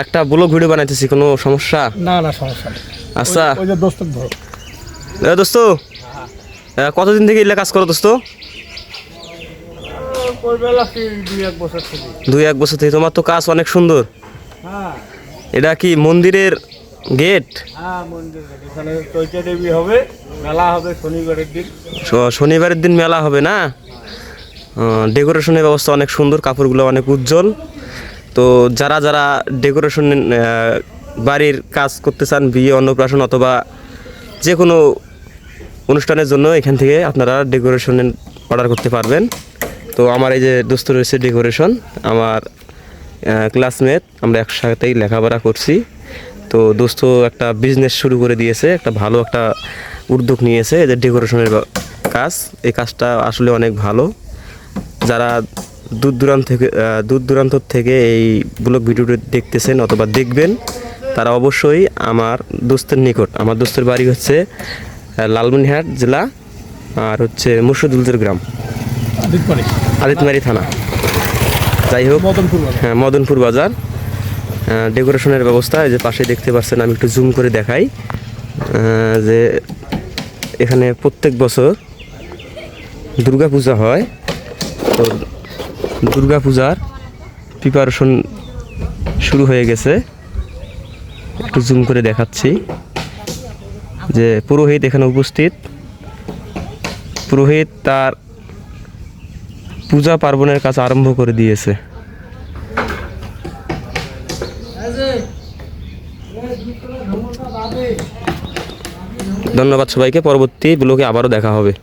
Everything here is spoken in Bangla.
একটা ব্লগ ভিডিও বানাইতেছি, কোনো সমস্যা? না না, সমস্যা নেই। আচ্ছা ওই যে দোস্ত ধরো। দোস্ত, কতদিন থেকে এগুলা কাজ করো দোস্ত? দুই এক বছর থেকে। তোমার তো কাজ অনেক সুন্দর। হ্যাঁ এটা কি মন্দিরের গেট? হ্যাঁ, মন্দির এখানে চৈত্র দেবী হবে, মেলা হবে শনিবারের দিন। শনিবারের দিন মেলা হবে না? ডেকোরেশনের ব্যবস্থা অনেক সুন্দর, কাপড়গুলো অনেক উজ্জ্বল। তো যারা যারা ডেকোরেশন বাড়ির কাজ করতে চান, বিয়ে অন্নপ্রাশন অথবা যে কোনো অনুষ্ঠানের জন্য এখান থেকে আপনারা ডেকোরেশনের অর্ডার করতে পারবেন। তো আমার এই যে দোস্ত রয়েছে ডেকোরেশন, আমার ক্লাসমেট, আমরা একসাথেই লেখাপড়া করছি। তো দোস্ত একটা বিজনেস শুরু করে দিয়েছে, একটা ভালো একটা উদ্যোগ নিয়েছে, এই যে ডেকোরেশনের কাজ। এই কাজটা আসলে অনেক ভালো। যারা দূর দূরান্ত থেকে এই ব্লগ ভিডিওটি দেখতেছেন অথবা দেখবেন, তারা অবশ্যই আমার দোস্তের নিকট, আমার দোস্তের বাড়ি হচ্ছে লালমনিরহাট জেলা, আর হচ্ছে মুর্শিদুলদের গ্রাম, আদিতমারি থানা। যাই হোক, হ্যাঁ, মদনপুর বাজার। ডেকোরেশনের ব্যবস্থা এই যে পাশে দেখতে পাচ্ছেন, আমি একটু জুম করে দেখাই যে এখানে প্রত্যেক বছর দুর্গা পূজা হয়। তো দুর্গা পূজার প্রিপারেশন শুরু হয়ে গেছে, একটু জুম করে দেখাচ্ছি যে পুরোহিত এখানে উপস্থিত। পুরোহিত তার পূজা পার্বণের কাজ আরম্ভ করে দিয়েছে। ধন্যবাদ সবাইকে, পরবর্তী ব্লগে আবারও দেখা হবে।